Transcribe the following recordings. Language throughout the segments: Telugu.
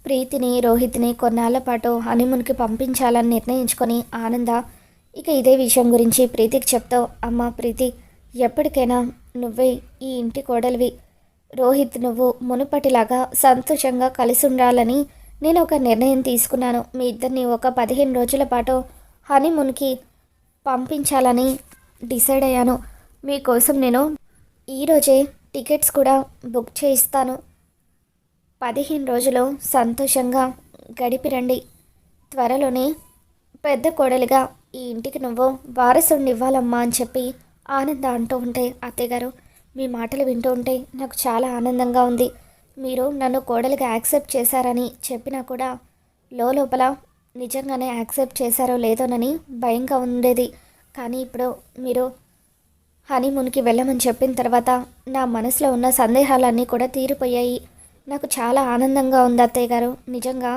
ప్రీతిని, రోహిత్‌ని కొన్నాళ్ల పాటు హనీమూన్‌కి పంపించాలని నిర్ణయించుకొని ఆనంద ఇక ఇదే విషయం గురించి ప్రీతికి చెప్తూ, అమ్మా ప్రీతి, ఎప్పటికైనా నువ్వే ఈ ఇంటి కోడలివి. రోహిత్ నువ్వు మునుపటిలాగా సంతోషంగా కలిసి ఉండాలని నేను ఒక నిర్ణయం తీసుకున్నాను. మీ ఇద్దరిని ఒక 15 రోజుల పాటు హనీమూన్‌కి పంపించాలని డిసైడ్ అయ్యాను. మీకోసం నేను ఈరోజే టికెట్స్ కూడా బుక్ చేయిస్తాను. 15 రోజులు సంతోషంగా గడిపిరండి. త్వరలోనే పెద్ద కోడలిగా ఈ ఇంటికి నువ్వు వారసుడిని ఇవ్వాలమ్మా అని చెప్పి ఆనంద అంటూ ఉంటే, అత్తయ్యగారు మీ మాటలు వింటూ ఉంటే నాకు చాలా ఆనందంగా ఉంది. మీరు నన్ను కోడలిగా యాక్సెప్ట్ చేశారని చెప్పినా కూడా లోపల నిజంగానే యాక్సెప్ట్ చేశారో లేదోనని భయంగా ఉండేది. కానీ ఇప్పుడు మీరు హనీమూన్కి వెళ్ళమని చెప్పిన తర్వాత నా మనసులో ఉన్న సందేహాలన్నీ కూడా తీరిపోయాయి. నాకు చాలా ఆనందంగా ఉంది అత్తయ్య గారు. నిజంగా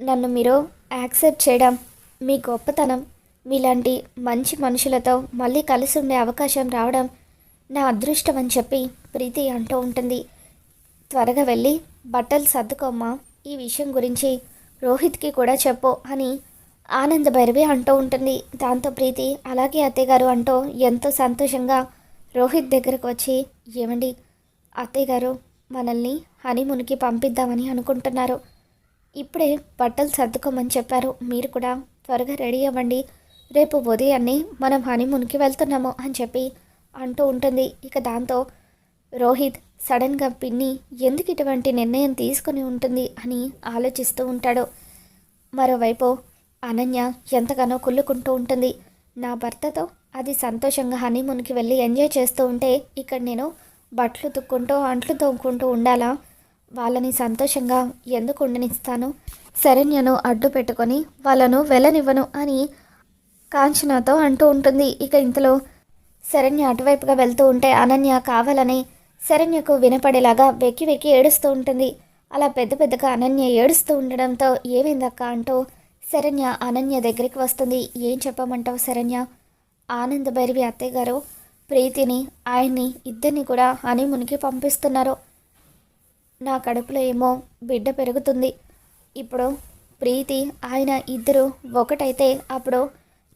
నన్ను మీరు యాక్సెప్ట్ చేయడం మీ గొప్పతనం. మీలాంటి మంచి మనుషులతో మళ్ళీ కలిసి ఉండే అవకాశం రావడం నా అదృష్టం అని చెప్పి ప్రీతి అంటూ ఉంటుంది. త్వరగా వెళ్ళి బట్టలు సర్దుకోమ్మా, ఈ విషయం గురించి రోహిత్కి కూడా చెప్పు అని ఆనంద భైరవి అంటూ ఉంటుంది. దాంతో ప్రీతి అలాగే అత్తయ్య గారు అంటూ ఎంతో సంతోషంగా రోహిత్ దగ్గరకు వచ్చి, ఏమండి అత్తయ్య గారు మనల్ని హనీమూన్కి పంపిద్దామని అనుకుంటున్నారు. ఇప్పుడే బట్టలు సర్దుకోమని చెప్పారు. మీరు కూడా త్వరగా రెడీ అవ్వండి. రేపు ఉదయాన్నే మనం హనీమూన్కి వెళ్తున్నాము అని చెప్పి అంటూ ఉంటుంది. ఇక దాంతో రోహిత్ సడన్గా పిన్ని ఎందుకు ఇటువంటి నిర్ణయం తీసుకుని ఉంటుంది అని ఆలోచిస్తూ ఉంటాడు. మరోవైపు అనన్య ఎంతగానో కుళ్ళుకుంటూ ఉంటుంది. నా భర్తతో అది సంతోషంగా హనీమూన్కి వెళ్ళి ఎంజాయ్ చేస్తూ ఉంటే ఇక్కడ నేను బట్టలు తుక్కుంటూ అంట్లు తోముకుంటూ ఉండాలా? వాళ్ళని సంతోషంగా ఎందుకు ఉండనిస్తాను? శరణ్యను అడ్డు పెట్టుకొని వాళ్ళను వెళ్ళనివ్వను అని కాంచనాతో అంటూ ఉంటుంది. ఇక ఇంతలో శరణ్య అటువైపుగా వెళ్తూ ఉంటే అనన్య కావాలని శరణ్యకు వినపడేలాగా వెక్కి వెక్కి ఏడుస్తూ ఉంటుంది. అలా పెద్ద పెద్దగా అనన్య ఏడుస్తూ ఉండడంతో ఏమైందక్క అంటూ శరణ్య అనన్య దగ్గరికి వస్తుంది. ఏం చెప్పమంటావు శరణ్య? ఆనంద భైరవి అత్తయ్య గారు ప్రీతిని ఆయన్ని ఇద్దరిని కూడా హనీమూన్కి పంపిస్తున్నారు. నా కడుపులో ఏమో బిడ్డ పెరుగుతుంది. ఇప్పుడు ప్రీతి ఆయన ఇద్దరు ఒకటైతే అప్పుడు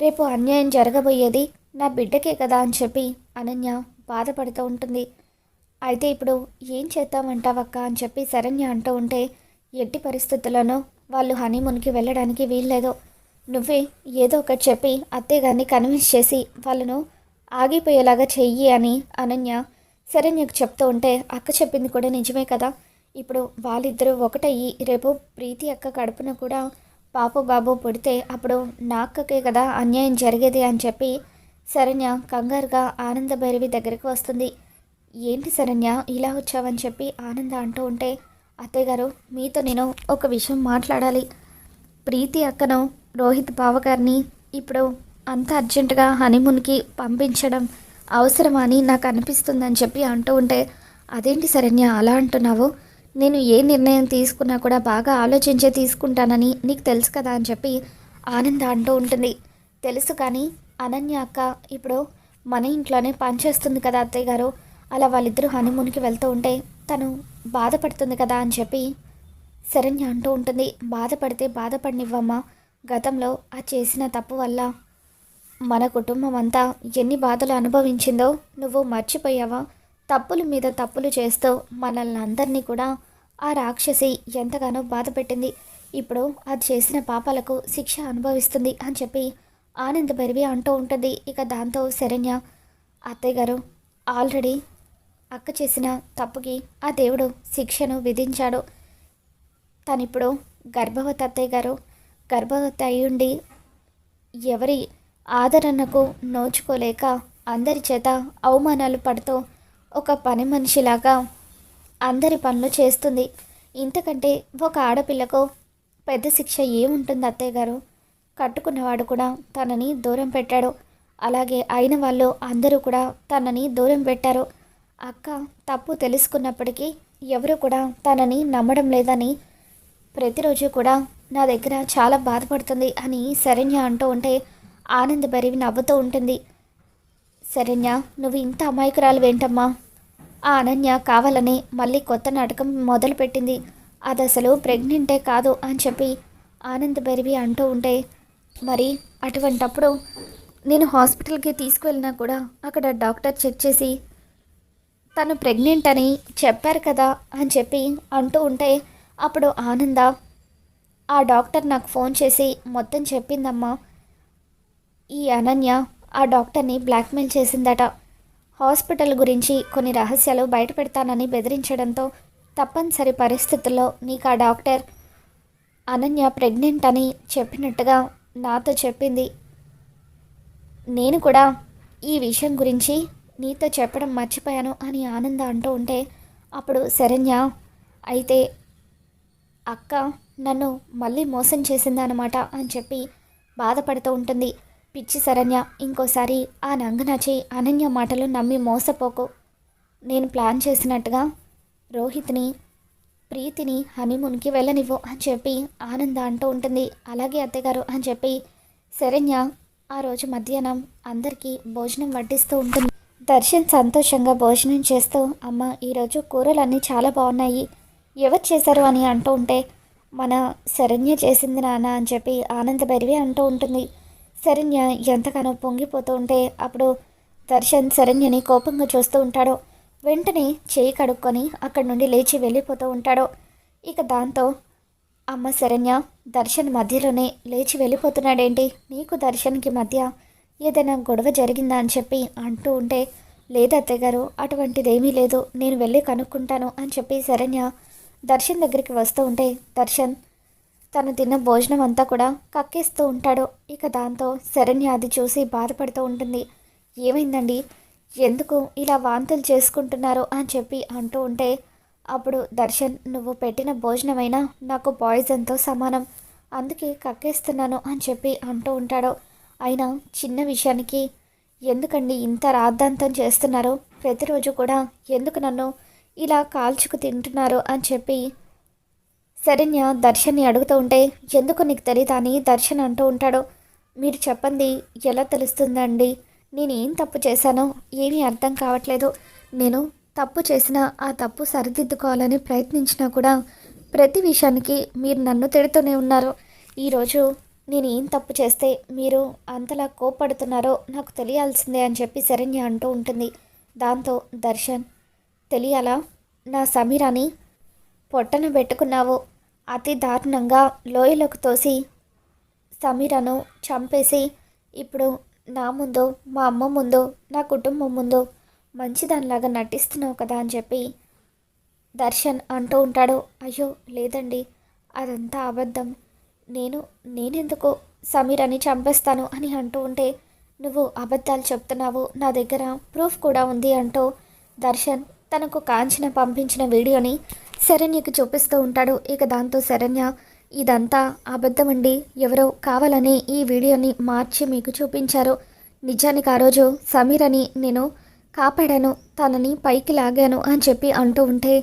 రేపు అన్యాయం జరగబోయేది నా బిడ్డకే కదా అని చెప్పి అనన్య బాధపడుతూ ఉంటుంది. అయితే ఇప్పుడు ఏం చేద్దామంటావక్క అని చెప్పి శరణ్య అంటూ ఉంటే, ఎట్టి పరిస్థితుల్లోనూ వాళ్ళు హనీమూన్కి వెళ్ళడానికి వీల్లేదు. నువ్వే ఏదో ఒకటి చెప్పి అత్తయ్య గారిని కన్విన్స్ చేసి వాళ్ళను ఆగిపోయేలాగా చెయ్యి అని అనన్య శరణ్యకు చెప్తూ ఉంటే, అక్క చెప్పింది కూడా నిజమే కదా. ఇప్పుడు వాళ్ళిద్దరూ ఒకటయ్యి రేపు ప్రీతి అక్క కడుపున కూడా పాప బాబు పుడితే అప్పుడు నా అక్కకే కదా అన్యాయం జరిగేది అని చెప్పి శరణ్య కంగారుగా ఆనంద భైరవి దగ్గరికి వస్తుంది. ఏంటి శరణ్య ఇలా వచ్చావని చెప్పి ఆనంద అంటూ ఉంటే, అత్తయ్య గారు మీతో నేను ఒక విషయం మాట్లాడాలి. ప్రీతి అక్కను రోహిత్ బావగారిని ఇప్పుడు అంత అర్జెంటుగా హనీమూన్కి పంపించడం అవసరమా అని నాకు అనిపిస్తుందని చెప్పి అంటూ ఉంటే, అదేంటి శరణ్య అలా అంటున్నావు? నేను ఏ నిర్ణయం తీసుకున్నా కూడా బాగా ఆలోచించే తీసుకుంటానని నీకు తెలుసు కదా అని చెప్పి ఆనంద అంటూ ఉంటుంది. తెలుసు, కానీ అనన్య అక్క ఇప్పుడు మన ఇంట్లోనే పనిచేస్తుంది కదా అత్తయ్య గారు. అలా వాళ్ళిద్దరూ హనీమూన్కి వెళ్తూ ఉంటే తను బాధపడుతుంది కదా అని చెప్పి శరణ్య అంటూ ఉంటుంది. బాధపడితే బాధపడినివ్వమ్మా. గతంలో ఆ చేసిన తప్పు వల్ల మన కుటుంబం అంతా ఎన్ని బాధలు అనుభవించిందో నువ్వు మర్చిపోయావా? తప్పుల మీద తప్పులు చేస్తూ మనల్ని అందరినీ కూడా ఆ రాక్షసి ఎంతగానో బాధ పెట్టింది. ఇప్పుడు అది చేసిన పాపాలకు శిక్ష అనుభవిస్తుంది అని చెప్పి ఆనంద భైరవి అంటూ ఉంటుంది. ఇక దాంతో శరణ్య, అత్తయ్య గారు ఆల్రెడీ అక్క చేసిన తప్పుకి ఆ దేవుడు శిక్షను విధించాడు. తనిప్పుడు గర్భవతి అత్తయ్య గారు. గర్భవతి అయ్యుండి ఎవరి ఆదరణకు నోచుకోలేక అందరి చేత అవమానాలు పడుతూ ఒక పని మనిషిలాగా అందరి పనులు చేస్తుంది. ఇంతకంటే ఒక ఆడపిల్లకు పెద్ద శిక్ష ఏముంటుంది అత్తయ్య గారు? కట్టుకున్నవాడు కూడా తనని దూరం పెట్టాడు. అలాగే అయిన వాళ్ళు అందరూ కూడా తనని దూరం పెట్టారు. అక్క తప్పు తెలుసుకున్నప్పటికీ ఎవరు కూడా తనని నమ్మడం లేదని ప్రతిరోజు కూడా నా దగ్గర చాలా బాధపడుతుంది అని శరణ్య అంటూ ఉంటే ఆనంద భైరవి నవ్వుతూ ఉంటుంది. శరణ్య, నువ్వు ఇంత అమాయకురాలు ఏంటమ్మా? ఆ అనన్య కావాలని మళ్ళీ కొత్త నాటకం మొదలుపెట్టింది. అది అసలు ప్రెగ్నెంటే కాదు అని చెప్పి ఆనంద్ బెరివి అంటూ ఉంటే, మరి అటువంటప్పుడు నేను హాస్పిటల్కి తీసుకువెళ్ళినా కూడా అక్కడ డాక్టర్ చెక్ చేసి తను ప్రెగ్నెంట్ అని చెప్పారు కదా అని చెప్పి అంటూ ఉంటే, అప్పుడు ఆనంద ఆ డాక్టర్ నాకు ఫోన్ చేసి మొత్తం చెప్పిందమ్మా. ఈ అనన్య ఆ డాక్టర్ని బ్లాక్మెయిల్ చేసిందట. హాస్పిటల్ గురించి కొన్ని రహస్యాలు బయట పెడతానని బెదిరించడంతో తప్పనిసరి పరిస్థితుల్లో నీకు ఆ డాక్టర్ అనన్య ప్రెగ్నెంట్ అని చెప్పినట్టుగా నాతో చెప్పింది. నేను కూడా ఈ విషయం గురించి నీతో చెప్పడం మర్చిపోయాను అని ఆనంద అంటూ ఉంటే, అప్పుడు శరణ్య అయితే అక్క నన్ను మళ్ళీ మోసం చేసిందనమాట అని చెప్పి బాధపడుతూ ఉంటుంది. పిచ్చి శరణ్య, ఇంకోసారి ఆ నంగనాచి అనన్య మాటలు నమ్మి మోసపోకు. నేను ప్లాన్ చేసినట్టుగా రోహిత్ని ప్రీతిని హనీమూన్కి వెళ్ళనివ్వు అని చెప్పి ఆనంద అంటూ ఉంటుంది. అలాగే అత్తగారు అని చెప్పి శరణ్య ఆ రోజు మధ్యాహ్నం అందరికీ భోజనం వడ్డిస్తూ ఉంటుంది. దర్శన్ సంతోషంగా భోజనం చేస్తూ, అమ్మ ఈరోజు కూరలన్నీ చాలా బాగున్నాయి, ఎవరు చేశారు అని అంటూ ఉంటే, మన శరణ్య చేసింది నాన్న అని చెప్పి ఆనంద భైరవి అంటూ ఉంటుంది. శరణ్య ఎంతగానో పొంగిపోతూ ఉంటే అప్పుడు దర్శన్ శరణ్యని కోపంగా చూస్తూ ఉంటాడు. వెంటనే చేయి కడుక్కొని అక్కడి నుండి లేచి వెళ్ళిపోతూ ఉంటాడు. ఇక దాంతో అమ్మ శరణ్య, దర్శన్ మధ్యలోనే లేచి వెళ్ళిపోతున్నాడేంటి, నీకు దర్శన్కి మధ్య ఏదైనా గొడవ జరిగిందా అని చెప్పి అంటూ ఉంటే, లేదు అత్తయ్య గారు, అటువంటిదేమీ లేదు, నేను వెళ్ళి కనుక్కుంటాను అని చెప్పి శరణ్య దర్శన్ దగ్గరికి వస్తూ ఉంటే, దర్శన్ తను తిన్న భోజనం అంతా కూడా కక్కేస్తూ ఉంటాడు. ఇక దాంతో శరణ్య అది చూసి బాధపడుతూ ఉంటుంది. ఏమైందండి, ఎందుకు ఇలా వాంతులు చేసుకుంటున్నారు అని చెప్పి అంటూ ఉంటే, అప్పుడు దర్శన్, నువ్వు పెట్టిన భోజనమైనా నాకు పాయిజన్తో సమానం, అందుకే కక్కేస్తున్నాను అని చెప్పి అంటూ ఉంటాడు. అయినా చిన్న విషయానికి ఎందుకండి ఇంత రాద్ధాంతం చేస్తున్నారు, ప్రతిరోజు కూడా ఎందుకు నన్ను ఇలా కాల్చుకు తింటున్నారు అని చెప్పి శరణ్య దర్శన్ని అడుగుతూ ఉంటే, ఎందుకు నీకు తెలీదా అని దర్శన్ అంటూ ఉంటాడు. మీరు చెప్పండి ఎలా తెలుస్తుందండి, నేను ఏం తప్పు చేశానో ఏమీ అర్థం కావట్లేదు, నేను తప్పు చేసినా ఆ తప్పు సరిదిద్దుకోవాలని ప్రయత్నించినా కూడా ప్రతి విషయానికి మీరు నన్ను తిడుతూనే ఉన్నారు. ఈరోజు నేను ఏం తప్పు చేస్తే మీరు అంతలా కోప్పడుతున్నారో నాకు తెలియాల్సిందే అని చెప్పి శరణ్య అంటూ ఉంటుంది. దాంతో దర్శన్, తెలియాలా, నా సమీరాని పొట్టన పెట్టుకున్నావు, అతి దారుణంగా లోయలోకి తోసి సమీరను చంపేసి ఇప్పుడు నా ముందు, మా అమ్మ ముందు, నా కుటుంబం ముందు మంచిదానిలాగా నటిస్తున్నావు కదా అని చెప్పి దర్శన్ అంటూ ఉంటాడు. అయ్యో లేదండి, అదంతా అబద్ధం, నేనెందుకు సమీరని చంపేస్తాను అని అంటూ ఉంటే, నువ్వు అబద్ధాలు చెప్తున్నావు, నా దగ్గర ప్రూఫ్ కూడా ఉంది అంటూ దర్శన్ తనకు కాంచన పంపించిన వీడియోని శరణ్యకి చూపిస్తూ ఉంటాడు. ఇక దాంతో శరణ్య, ఇదంతా అబద్ధమండి, ఎవరో కావాలని ఈ వీడియోని మార్చి మీకు చూపించారు, నిజానికి ఆ రోజు సమీరని నేను కాపాడాను, తనని పైకి లాగాను అని చెప్పి అంటూ ఉంటే,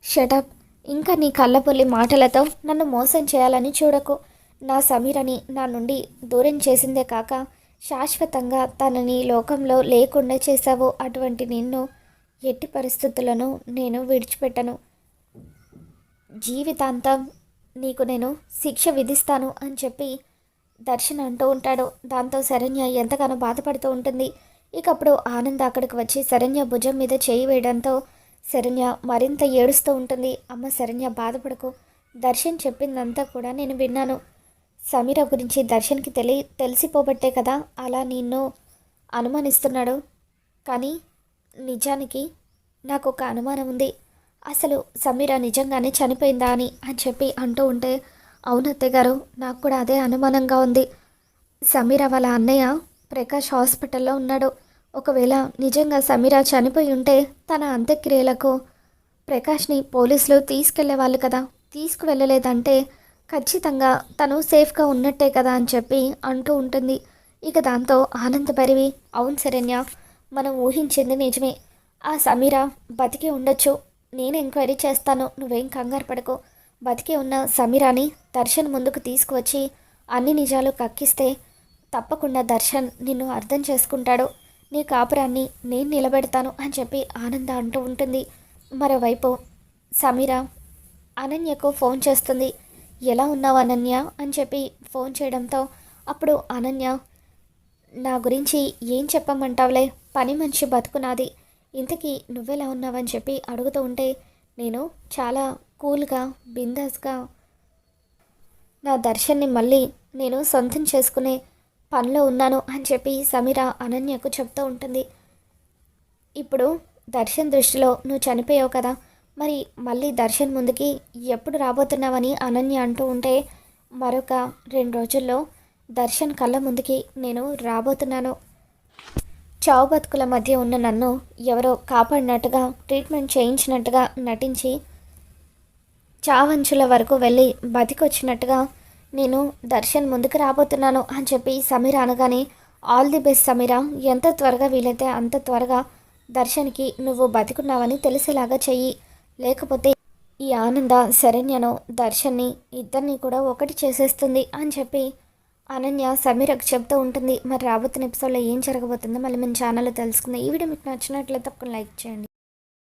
షటప్, ఇంకా నీ కళ్ళపొల్లి మాటలతో నన్ను మోసం చేయాలని చూడకు, నా సమీరని నా నుండి దూరం చేసిందే కాక శాశ్వతంగా తనని లోకంలో లేకుండా చేశావు, అటువంటి నిన్ను ఎట్టి పరిస్థితులను నేను విడిచిపెట్టను, జీవితాంతం నీకు నేను శిక్ష విధిస్తాను అని చెప్పి దర్శన్ అంటూ ఉంటాడు. దాంతో శరణ్య ఎంతగానో బాధపడుతూ ఉంటుంది. ఇక అప్పుడు ఆనంద్ అక్కడికి వచ్చి శరణ్య భుజం మీద చేయి వేయడంతో శరణ్య మరింత ఏడుస్తూ ఉంటుంది. అమ్మ శరణ్య బాధపడకు, దర్శన్ చెప్పిందంతా కూడా నేను విన్నాను, సమీర గురించి దర్శన్కి తెలిసిపోబట్టే కదా అలా నిన్ను అనుమానిస్తున్నాడు, కానీ నిజానికి నాకు ఒక అనుమానం ఉంది, అసలు సమీర నిజంగానే చనిపోయిందా అని చెప్పి అంటూ ఉంటే, అవును అత్తయ్య గారు, నాకు కూడా అదే అనుమానంగా ఉంది, సమీర వాళ్ళ అన్నయ్య ప్రకాష్ హాస్పిటల్లో ఉన్నాడు, ఒకవేళ నిజంగా సమీర చనిపోయి ఉంటే తన అంత్యక్రియలకు ప్రకాష్ని పోలీసులు తీసుకెళ్లే వాళ్ళు కదా, తీసుకువెళ్ళలేదంటే ఖచ్చితంగా తను సేఫ్గా ఉన్నట్టే కదా అని చెప్పి అంటూ ఉంటుంది. ఇక దాంతో ఆనంద భైరవి, అవును శరణ్య, మనం ఊహించింది నిజమే, ఆ సమీర బతికి ఉండొచ్చు, నేను ఎంక్వైరీ చేస్తాను, నువ్వేం కంగారు పడకు, బతికి ఉన్న సమీరాని దర్శన్ ముందుకు తీసుకువచ్చి అన్ని నిజాలు కక్కిస్తే తప్పకుండా దర్శన్ నిన్ను అర్థం చేసుకుంటాడు, నీ కాపురాన్ని నేను నిలబెడతాను అని చెప్పి ఆనంద అంటూ ఉంటుంది. మరోవైపు సమీర అనన్యకు ఫోన్ చేస్తుంది. ఎలా ఉన్నావు అనన్య అని చెప్పి ఫోన్ చేయడంతో అప్పుడు అనన్య, నా గురించి ఏం చెప్పమంటావులే, పని మనిషి బతుకునాది, ఇంతకీ నువ్వెలా ఉన్నావని చెప్పి అడుగుతూ ఉంటే, నేను చాలా కూల్గా బిందాస్గా నా దర్శన్ని మళ్ళీ నేను సొంతం చేసుకునే పనిలో ఉన్నాను అని చెప్పి సమీర అనన్యకు చెప్తూ ఉంటుంది. ఇప్పుడు దర్శన్ దృష్టిలో నువ్వు చనిపోయావు కదా, మరి మళ్ళీ దర్శన్ ముందుకి ఎప్పుడు రాబోతున్నావని అనన్య అంటూ ఉంటే, మరొక 2 రోజుల్లో దర్శన్ కళ్ళ ముందుకి నేను రాబోతున్నాను. చావు బతుకుల మధ్య ఉన్న నన్ను ఎవరో కాపాడినట్టుగా, ట్రీట్మెంట్ చేయించినట్టుగా నటించి చావంచుల వరకు వెళ్ళి బతికొచ్చినట్టుగా నేను దర్శన్ ముందుకు రాబోతున్నాను అని చెప్పి సమీర అనగానే, ఆల్ ది బెస్ట్ సమీర, ఎంత త్వరగా వీలైతే అంత త్వరగా దర్శన్కి నువ్వు బతికున్నావని తెలిసేలాగా చెయ్యి, లేకపోతే ఈ ఆనంద శరణ్యను దర్శన్ని ఇద్దరిని కూడా ఒకటి చేసేస్తుంది అని చెప్పి అనన్య సమీరకు చెప్తూ ఉంటుంది. మరి రాబోతున్న ఎపిసోడ్లో ఏం జరగబోతుందో మళ్ళీ మన ఛానల్లో తెలుసుకుందాం. ఈ వీడియో మీకు నచ్చినట్లయితే తప్పకుండా లైక్ చేయండి.